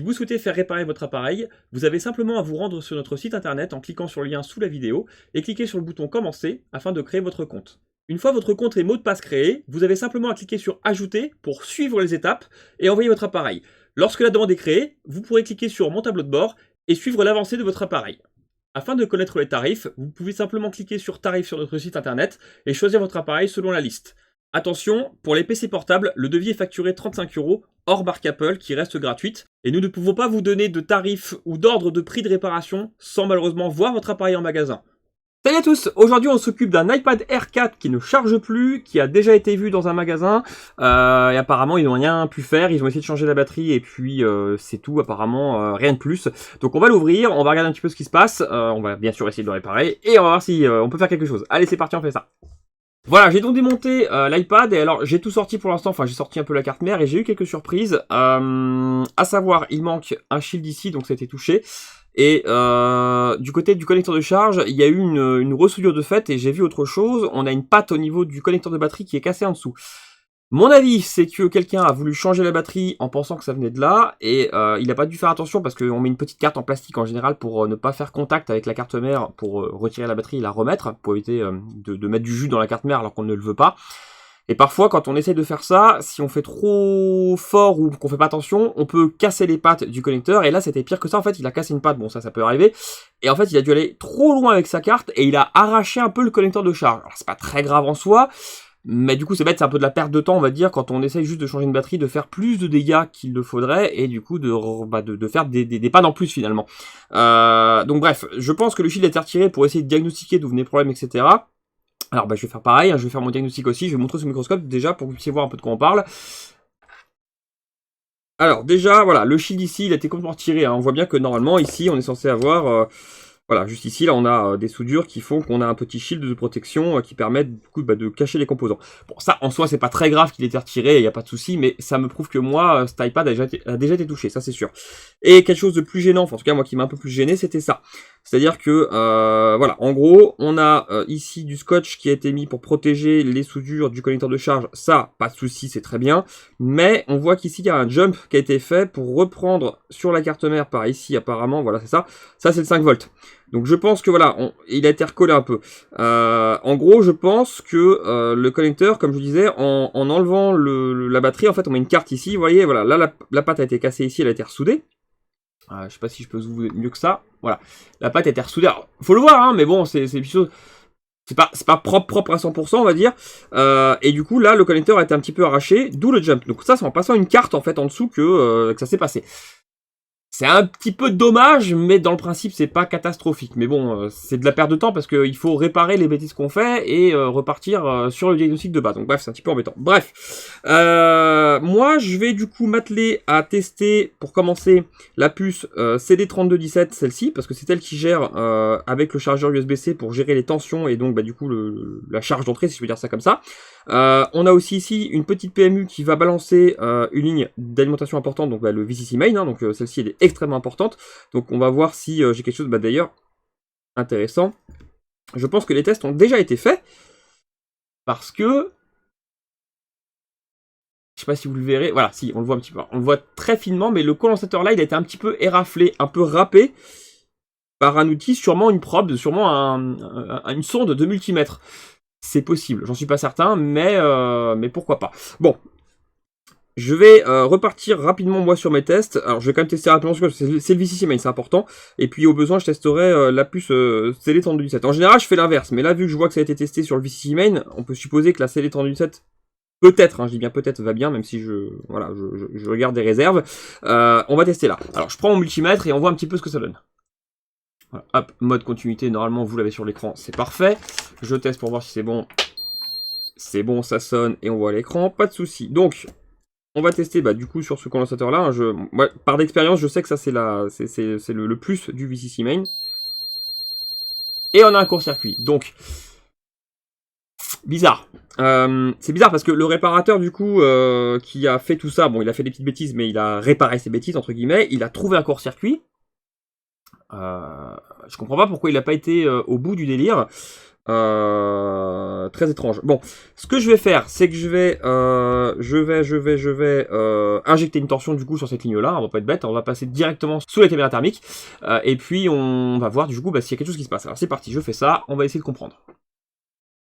vous souhaitez faire réparer votre appareil, vous avez simplement à vous rendre sur notre site internet en cliquant sur le lien sous la vidéo et cliquer sur le bouton Commencer afin de créer votre compte. Une fois votre compte et mot de passe créés, vous avez simplement à cliquer sur Ajouter pour suivre les étapes et envoyer votre appareil. Lorsque la demande est créée, vous pourrez cliquer sur Mon tableau de bord et suivre l'avancée de votre appareil. Afin de connaître les tarifs, vous pouvez simplement cliquer sur Tarifs sur notre site internet et choisir votre appareil selon la liste. Attention, pour les PC portables, le devis est facturé 35 € hors marque Apple qui reste gratuite et nous ne pouvons pas vous donner de tarifs ou d'ordre de prix de réparation sans malheureusement voir votre appareil en magasin. Salut à tous, aujourd'hui on s'occupe d'un iPad Air 4 qui ne charge plus, qui a déjà été vu dans un magasin et apparemment ils n'ont rien pu faire, ils ont essayé de changer la batterie et puis c'est tout, apparemment rien de plus. Donc on va l'ouvrir, on va regarder un petit peu ce qui se passe, on va bien sûr essayer de le réparer et on va voir si on peut faire quelque chose. Allez c'est parti, on fait ça. Voilà, j'ai donc démonté l'iPad et alors j'ai tout sorti pour l'instant, enfin j'ai sorti un peu la carte mère et j'ai eu quelques surprises, à savoir il manque un shield ici donc ça a été touché. Et du côté du connecteur de charge, il y a eu une ressoudure de fait et j'ai vu autre chose. On a une patte au niveau du connecteur de batterie qui est cassée en dessous. Mon avis, c'est que quelqu'un a voulu changer la batterie en pensant que ça venait de là et il n'a pas dû faire attention parce qu'on met une petite carte en plastique en général pour ne pas faire contact avec la carte mère pour retirer la batterie et la remettre, pour éviter de mettre du jus dans la carte mère alors qu'on ne le veut pas. Et parfois, quand on essaye de faire ça, si on fait trop fort ou qu'on fait pas attention, on peut casser les pattes du connecteur. Et là, c'était pire que ça. En fait, il a cassé une patte. Bon, ça peut arriver. Et en fait, il a dû aller trop loin avec sa carte et il a arraché un peu le connecteur de charge. Alors, c'est pas très grave en soi. Mais du coup, c'est bête, c'est un peu de la perte de temps, on va dire, quand on essaye juste de changer une batterie, de faire plus de dégâts qu'il le faudrait, et du coup, de faire des pannes en plus, finalement. Donc bref, je pense que le shield a été retiré pour essayer de diagnostiquer d'où venaient les problèmes, etc. Alors je vais faire pareil, je vais faire mon diagnostic aussi, je vais montrer sur le microscope déjà pour que vous puissiez voir un peu de quoi on parle. Alors déjà, voilà, le shield ici, il a été complètement retiré, on voit bien que normalement ici, on est censé avoir... Voilà, juste ici, là, on a des soudures qui font qu'on a un petit shield de protection qui permettent du coup de cacher les composants. Bon, ça, en soi, c'est pas très grave qu'il ait été retiré, il n'y a pas de souci, mais ça me prouve que moi, cet iPad a déjà été touché, ça c'est sûr. Et quelque chose de plus gênant, enfin, en tout cas, moi qui m'a un peu plus gêné, c'était ça. C'est-à-dire que, voilà, en gros, on a ici du scotch qui a été mis pour protéger les soudures du connecteur de charge. Ça, pas de souci, c'est très bien. Mais on voit qu'ici, il y a un jump qui a été fait pour reprendre sur la carte mère par ici, apparemment, voilà, c'est ça. Ça, c'est le 5 volts. Donc je pense que voilà, il a été recollé un peu. En gros, je pense que le connecteur, comme je disais, en enlevant la batterie, en fait, on met une carte ici. Vous voyez, voilà, là la patte a été cassée ici, elle a été ressoudée. Je sais pas si je peux zoomer mieux que ça. Voilà, la patte a été ressoudée. Alors, faut le voir, hein, mais bon, c'est une chose. C'est pas propre à 100%, on va dire. Et du coup, là, le connecteur a été un petit peu arraché, d'où le jump. Donc ça, c'est en passant une carte en fait en dessous que ça s'est passé. C'est un petit peu dommage, mais dans le principe, c'est pas catastrophique. Mais bon, c'est de la perte de temps parce qu'il faut réparer les bêtises qu'on fait et repartir sur le diagnostic de base. Donc bref, c'est un petit peu embêtant. Bref, moi, je vais du coup m'atteler à tester, pour commencer, la puce CD3217, celle-ci, parce que c'est elle qui gère avec le chargeur USB-C pour gérer les tensions et donc du coup la charge d'entrée, si je peux dire ça comme ça. On a aussi ici une petite PMU qui va balancer une ligne d'alimentation importante, donc le VCC main, hein, donc celle-ci elle est extrêmement importante. Donc on va voir si j'ai quelque chose d'ailleurs intéressant. Je pense que les tests ont déjà été faits, parce que... Je sais pas si vous le verrez, voilà, si, on le voit un petit peu, on le voit très finement, mais le condensateur là, il a été un petit peu éraflé, un peu râpé, par un outil, sûrement une probe, sûrement une sonde de multimètre. C'est possible, j'en suis pas certain, mais pourquoi pas. Bon, je vais repartir rapidement moi sur mes tests. Alors je vais quand même tester rapidement, parce que c'est le VCC main, c'est important. Et puis au besoin, je testerai la puce CD3217. En général, je fais l'inverse, mais là, vu que je vois que ça a été testé sur le VCC main, on peut supposer que la CD3217, peut-être, je dis bien peut-être, va bien, même si je regarde des réserves. On va tester là. Alors je prends mon multimètre et on voit un petit peu ce que ça donne. Voilà, hop, mode continuité, normalement vous l'avez sur l'écran, c'est parfait. Je teste pour voir si c'est bon. C'est bon, ça sonne et on voit l'écran, pas de souci. Donc, on va tester du coup sur ce condensateur là. Moi, par d'expérience, je sais que ça c'est le plus du VCC main. Et on a un court-circuit. Donc, bizarre. C'est bizarre parce que le réparateur du coup qui a fait tout ça, bon il a fait des petites bêtises, mais il a réparé ses bêtises entre guillemets. Il a trouvé un court-circuit. Je comprends pas pourquoi il n'a pas été au bout du délire. Très très étrange. Bon, ce que je vais faire, c'est que je vais injecter une torsion du coup sur cette ligne-là. On va pas être bête, on va passer directement sous la caméra thermique. Et puis on va voir du coup s'il y a quelque chose qui se passe. Alors c'est parti, je fais ça, on va essayer de comprendre.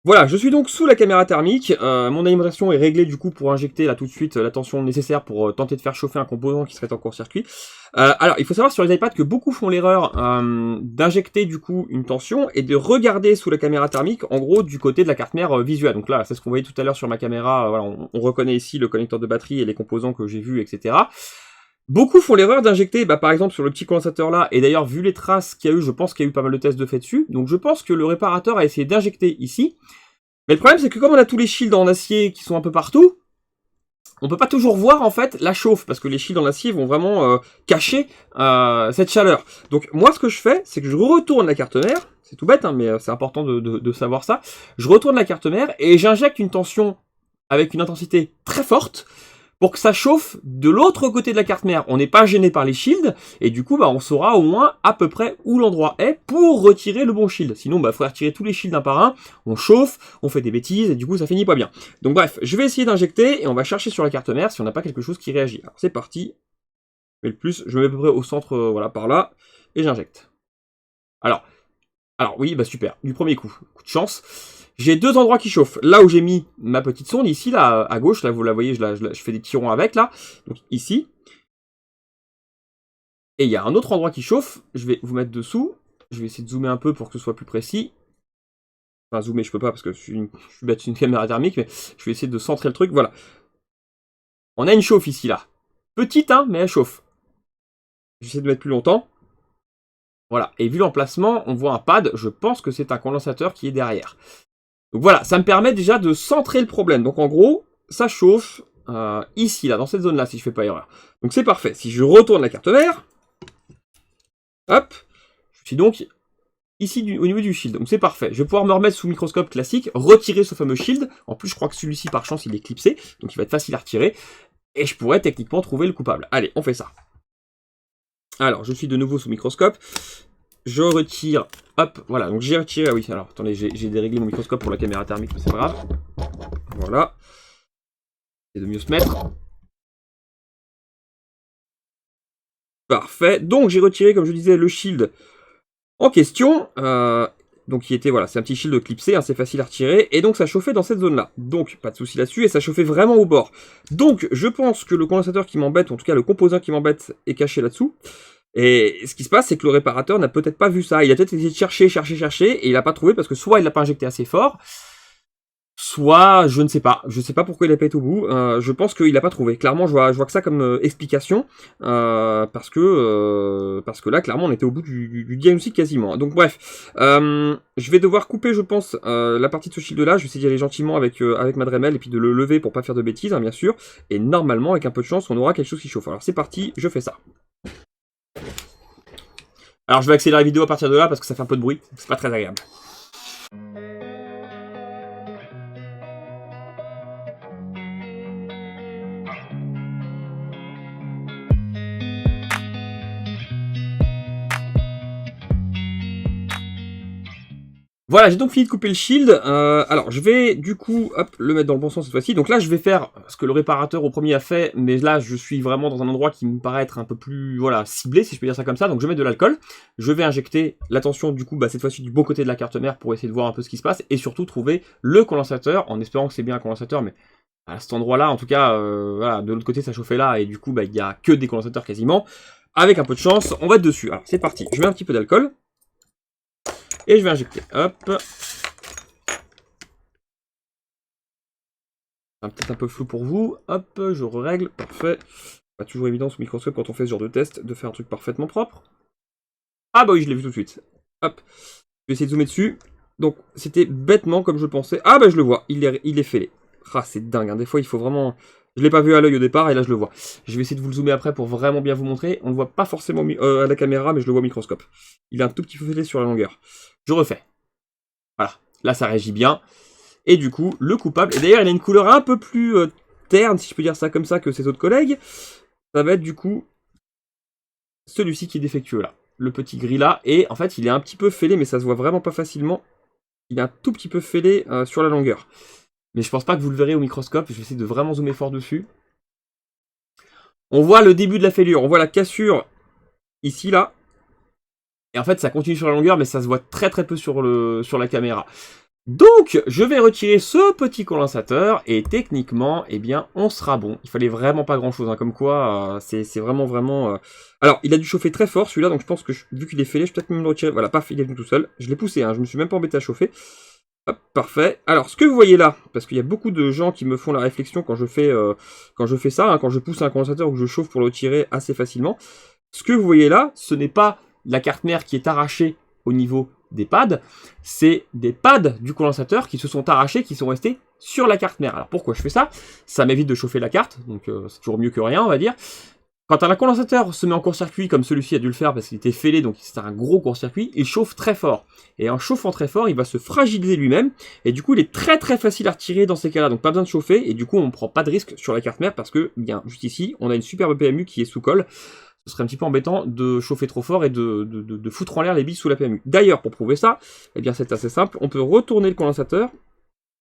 Voilà, je suis donc sous la caméra thermique, mon alimentation est réglée du coup pour injecter là tout de suite la tension nécessaire pour tenter de faire chauffer un composant qui serait en court-circuit. Alors, il faut savoir sur les iPads que beaucoup font l'erreur d'injecter du coup une tension et de regarder sous la caméra thermique, en gros du côté de la carte mère visuelle. Donc là, c'est ce qu'on voyait tout à l'heure sur ma caméra, voilà, on reconnaît ici le connecteur de batterie et les composants que j'ai vus, etc. Beaucoup font l'erreur d'injecter, par exemple sur le petit condensateur là, et d'ailleurs vu les traces qu'il y a eu, je pense qu'il y a eu pas mal de tests de fait dessus, donc je pense que le réparateur a essayé d'injecter ici, mais le problème c'est que comme on a tous les shields en acier qui sont un peu partout, on peut pas toujours voir en fait la chauffe, parce que les shields en acier vont vraiment cacher cette chaleur. Donc moi ce que je fais, c'est que je retourne la carte mère, c'est tout bête hein, mais c'est important de savoir ça, je retourne la carte mère et j'injecte une tension avec une intensité très forte, pour que ça chauffe de l'autre côté de la carte mère. On n'est pas gêné par les shields, et du coup, on saura au moins à peu près où l'endroit est pour retirer le bon shield. Sinon, il faudrait retirer tous les shields un par un, on chauffe, on fait des bêtises, et du coup, ça finit pas bien. Donc bref, je vais essayer d'injecter, et on va chercher sur la carte mère si on n'a pas quelque chose qui réagit. Alors c'est parti. Je mets le plus, je me mets à peu près au centre, voilà, par là, et j'injecte. Alors oui, super, du premier coup de chance. J'ai deux endroits qui chauffent. Là où j'ai mis ma petite sonde, ici, là, à gauche, là, vous la voyez, je fais des petits ronds avec, là. Donc, ici. Et il y a un autre endroit qui chauffe. Je vais vous mettre dessous. Je vais essayer de zoomer un peu pour que ce soit plus précis. Enfin, zoomer, je peux pas parce que je suis bête sur une caméra thermique, mais je vais essayer de centrer le truc. Voilà. On a une chauffe ici, là. Petite, hein, mais elle chauffe. Je vais essayer de mettre plus longtemps. Voilà. Et vu l'emplacement, on voit un pad. Je pense que c'est un condensateur qui est derrière. Donc voilà, ça me permet déjà de centrer le problème. Donc en gros, ça chauffe ici, là, dans cette zone-là, si je fais pas erreur. Donc c'est parfait. Si je retourne la carte mère, hop, je suis donc ici au niveau du shield. Donc c'est parfait. Je vais pouvoir me remettre sous microscope classique, retirer ce fameux shield. En plus, je crois que celui-ci, par chance, il est clipsé, donc il va être facile à retirer. Et je pourrais techniquement trouver le coupable. Allez, on fait ça. Alors, je suis de nouveau sous microscope. Je retire, hop, voilà, donc j'ai retiré, ah oui, alors, attendez, j'ai déréglé mon microscope pour la caméra thermique, mais c'est pas grave. Voilà. C'est de mieux se mettre. Parfait, donc j'ai retiré, comme je disais, le shield en question, donc qui était, voilà, c'est un petit shield clipsé, hein, c'est facile à retirer, et donc ça chauffait dans cette zone-là, donc pas de souci là-dessus, et ça chauffait vraiment au bord. Donc, je pense que le condensateur qui m'embête, en tout cas le composant qui m'embête, est caché là-dessous. Et ce qui se passe, c'est que le réparateur n'a peut-être pas vu ça. Il a peut-être essayé de chercher, et il n'a pas trouvé parce que soit il l'a pas injecté assez fort, soit je ne sais pas. Je ne sais pas pourquoi il a pas été au bout. Je pense qu'il n'a pas trouvé. Clairement, je vois que ça comme explication parce que là, clairement, on était au bout du diagnostic quasiment. Donc bref, je vais devoir couper, je pense, la partie de ce shield-là. Je vais essayer d'y aller gentiment avec ma Dremel et puis de le lever pour pas faire de bêtises, hein, bien sûr. Et normalement, avec un peu de chance, on aura quelque chose qui chauffe. Alors c'est parti, je fais ça. Alors je vais accélérer la vidéo à partir de là parce que ça fait un peu de bruit, c'est pas très agréable. Voilà, j'ai donc fini de couper le shield. Alors, je vais du coup, hop, le mettre dans le bon sens cette fois-ci. Donc là, je vais faire ce que le réparateur au premier a fait, mais là, je suis vraiment dans un endroit qui me paraît être un peu plus, voilà, ciblé, si je peux dire ça comme ça. Donc, je vais mettre de l'alcool. Je vais injecter la tension, du coup, cette fois-ci du bon côté de la carte mère pour essayer de voir un peu ce qui se passe et surtout trouver le condensateur, en espérant que c'est bien un condensateur, mais à cet endroit-là, en tout cas, voilà, de l'autre côté, ça chauffait là et du coup, il y a que des condensateurs quasiment. Avec un peu de chance, on va être dessus. Alors, c'est parti. Je mets un petit peu d'alcool. Et je vais injecter. Hop. Peut-être un peu flou pour vous. Hop, je règle. Parfait. Pas toujours évident sous microscope quand on fait ce genre de test de faire un truc parfaitement propre. Ah bah oui, je l'ai vu tout de suite. Hop. Je vais essayer de zoomer dessus. Donc, c'était bêtement comme je pensais. Ah bah je le vois. Il est fêlé. Ah, c'est dingue. Hein. Des fois, il faut vraiment... Je l'ai pas vu à l'œil au départ et là je le vois. Je vais essayer de vous le zoomer après pour vraiment bien vous montrer. On ne le voit pas forcément à la caméra, mais je le vois au microscope. Il est un tout petit peu fêlé sur la longueur. Je refais. Voilà, là ça réagit bien. Et du coup, le coupable, et d'ailleurs il a une couleur un peu plus terne, si je peux dire ça comme ça, que ses autres collègues. Ça va être du coup celui-ci qui est défectueux là. Le petit gris là, et en fait il est un petit peu fêlé, mais ça se voit vraiment pas facilement. il est un tout petit peu fêlé sur la longueur. Mais je pense pas que vous le verrez au microscope, je vais essayer de vraiment zoomer fort dessus. On voit le début de la fêlure, on voit la cassure ici, là. Et en fait, ça continue sur la longueur, mais ça se voit très très peu sur la caméra. Donc, je vais retirer ce petit condensateur, et techniquement, eh bien, on sera bon. Il fallait vraiment pas grand-chose, hein, comme quoi, c'est vraiment... Alors, il a dû chauffer très fort, celui-là, donc je pense que, vu qu'il est fêlé, je vais peut-être même le retirer. Voilà, paf, il est venu tout seul. Je l'ai poussé, hein, je me suis même pas embêté à chauffer. Hop, parfait. Alors, ce que vous voyez là, parce qu'il y a beaucoup de gens qui me font la réflexion quand je fais ça, hein, quand je pousse un condensateur ou que je chauffe pour le tirer assez facilement. Ce que vous voyez là, ce n'est pas la carte mère qui est arrachée au niveau des pads, c'est des pads du condensateur qui se sont arrachés, qui sont restés sur la carte mère. Alors pourquoi je fais ça? Ça m'évite de chauffer la carte, donc c'est toujours mieux que rien, on va dire. Quand un condensateur se met en court-circuit, comme celui-ci a dû le faire parce qu'il était fêlé, donc c'était un gros court-circuit, il chauffe très fort. Et en chauffant très fort, il va se fragiliser lui-même, et du coup il est très très facile à retirer dans ces cas-là, donc pas besoin de chauffer, et du coup on ne prend pas de risque sur la carte mère, parce que, bien, juste ici, on a une superbe PMU qui est sous colle. Ce serait un petit peu embêtant de chauffer trop fort et de foutre en l'air les billes sous la PMU. D'ailleurs, pour prouver ça, eh bien c'est assez simple, on peut retourner le condensateur,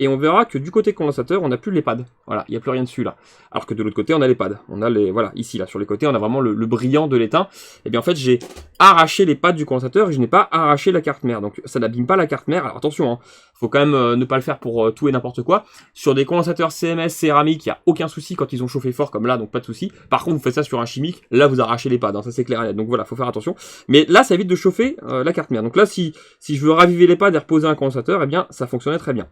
et on verra que du côté condensateur, on n'a plus les pads. Voilà, il n'y a plus rien dessus là. Alors que de l'autre côté, on a les pads. On a les, voilà, ici là, sur les côtés, on a vraiment le brillant de l'étain. Et bien en fait, j'ai arraché les pads du condensateur et je n'ai pas arraché la carte mère. Donc ça n'abîme pas la carte mère. Alors attention, hein, faut quand même ne pas le faire pour tout et n'importe quoi. Sur des condensateurs CMS céramique, il n'y a aucun souci quand ils ont chauffé fort comme là, donc pas de souci. Par contre, vous faites ça sur un chimique, là vous arrachez les pads, hein, ça c'est clair et net. Donc voilà, faut faire attention. Mais là, ça évite de chauffer la carte mère. Donc là, si je veux raviver les pads et reposer un condensateur, eh bien ça fonctionnait très bien.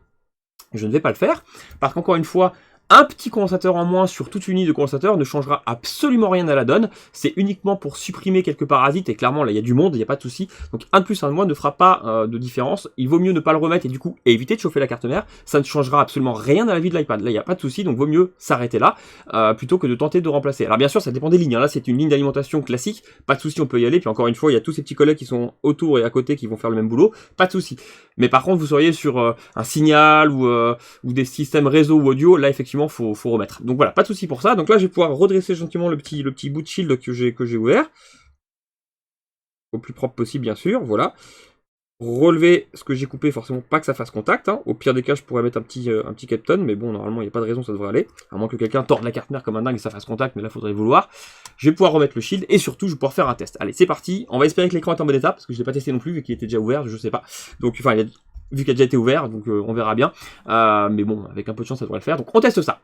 Je ne vais pas le faire, parce qu'encore une fois, un petit condensateur en moins sur toute une ligne de condensateurs ne changera absolument rien à la donne. C'est uniquement pour supprimer quelques parasites, et clairement là il y a du monde, il n'y a pas de souci. Donc un de plus, un de moins ne fera pas de différence. Il vaut mieux ne pas le remettre et du coup éviter de chauffer la carte mère. Ça ne changera absolument rien à la vie de l'iPad. Là il n'y a pas de souci, donc vaut mieux s'arrêter là, plutôt que de tenter de remplacer. Alors bien sûr ça dépend des lignes, hein. Là c'est une ligne d'alimentation classique, pas de souci, on peut y aller. Puis encore une fois, il y a tous ces petits collègues qui sont autour et à côté qui vont faire le même boulot, pas de souci. Mais par contre vous seriez sur un signal ou des systèmes réseau ou audio, là effectivement faut remettre. Donc voilà, pas de souci pour ça. Donc là je vais pouvoir redresser gentiment le petit bout de shield que j'ai ouvert. Au plus propre possible bien sûr, voilà. Relever ce que j'ai coupé, forcément pas que ça fasse contact, hein. Au pire des cas je pourrais mettre un petit Capton, mais bon normalement il n'y a pas de raison, ça devrait aller. À moins que quelqu'un torde la carte mère comme un dingue et ça fasse contact, mais là faudrait vouloir. Je vais pouvoir remettre le shield et surtout je vais pouvoir faire un test. Allez c'est parti, on va espérer que l'écran est en bon état, parce que je l'ai pas testé non plus vu qu'il était déjà ouvert, je sais pas. Donc enfin vu qu'il a déjà été ouvert, donc on verra bien. Mais bon, avec un peu de chance ça devrait le faire, donc on teste ça.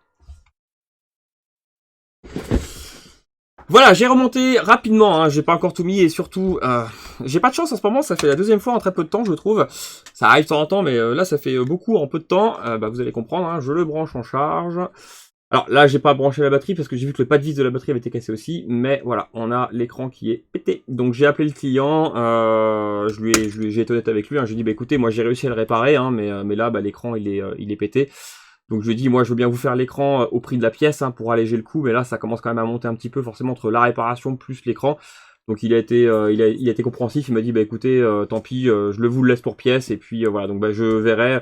Voilà, j'ai remonté rapidement, hein, j'ai pas encore tout mis et surtout, j'ai pas de chance en ce moment, ça fait la deuxième fois en très peu de temps je trouve. Ça arrive de temps en temps, mais là ça fait beaucoup en peu de temps, vous allez comprendre, hein, je le branche en charge. Alors là j'ai pas branché la batterie parce que j'ai vu que le pas de vis de la batterie avait été cassé aussi, mais voilà, on a l'écran qui est pété. Donc j'ai appelé le client, j'ai été honnête avec lui, hein, j'ai dit bah écoutez, moi j'ai réussi à le réparer, hein, mais là l'écran il est pété. Donc je lui ai dit, moi je veux bien vous faire l'écran au prix de la pièce, hein, pour alléger le coût, mais là ça commence quand même à monter un petit peu forcément entre la réparation plus l'écran. Donc il a été compréhensif, il m'a dit bah écoutez, tant pis, je vous le laisse pour pièce, et puis voilà, donc je verrai.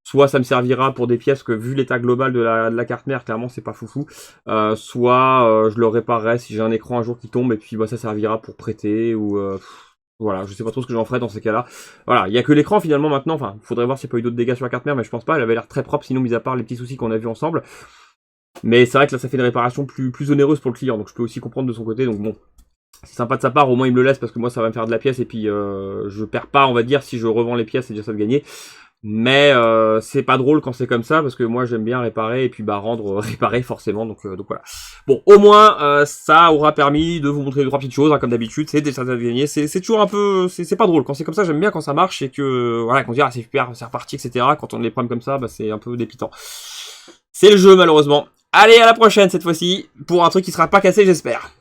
Soit ça me servira pour des pièces que vu l'état global de la carte mère, clairement c'est pas foufou. Soit je le réparerai si j'ai un écran un jour qui tombe, et puis ça servira pour prêter ou voilà, je sais pas trop ce que j'en ferai dans ces cas-là. Voilà, il y a que l'écran finalement maintenant, enfin, faudrait voir s'il n'y a pas eu d'autres dégâts sur la carte mère, mais je pense pas, elle avait l'air très propre, sinon mis à part les petits soucis qu'on a vus ensemble. Mais c'est vrai que là ça fait une réparation plus onéreuse pour le client, donc je peux aussi comprendre de son côté, donc bon. C'est sympa de sa part, au moins il me le laisse parce que moi ça va me faire de la pièce et puis je perds pas, on va dire, si je revends les pièces, c'est déjà ça de gagner. Mais c'est pas drôle quand c'est comme ça parce que moi j'aime bien réparer et puis rendre réparer forcément, donc voilà. Bon, au moins ça aura permis de vous montrer 2-3 petites choses, hein, comme d'habitude, c'est des ça de gagner, c'est toujours un peu, c'est pas drôle quand c'est comme ça. J'aime bien quand ça marche et que voilà, qu'on dit c'est super, c'est reparti, etc. Quand on a des problèmes comme ça, c'est un peu dépitant. C'est le jeu malheureusement. Allez, à la prochaine cette fois-ci pour un truc qui sera pas cassé, j'espère.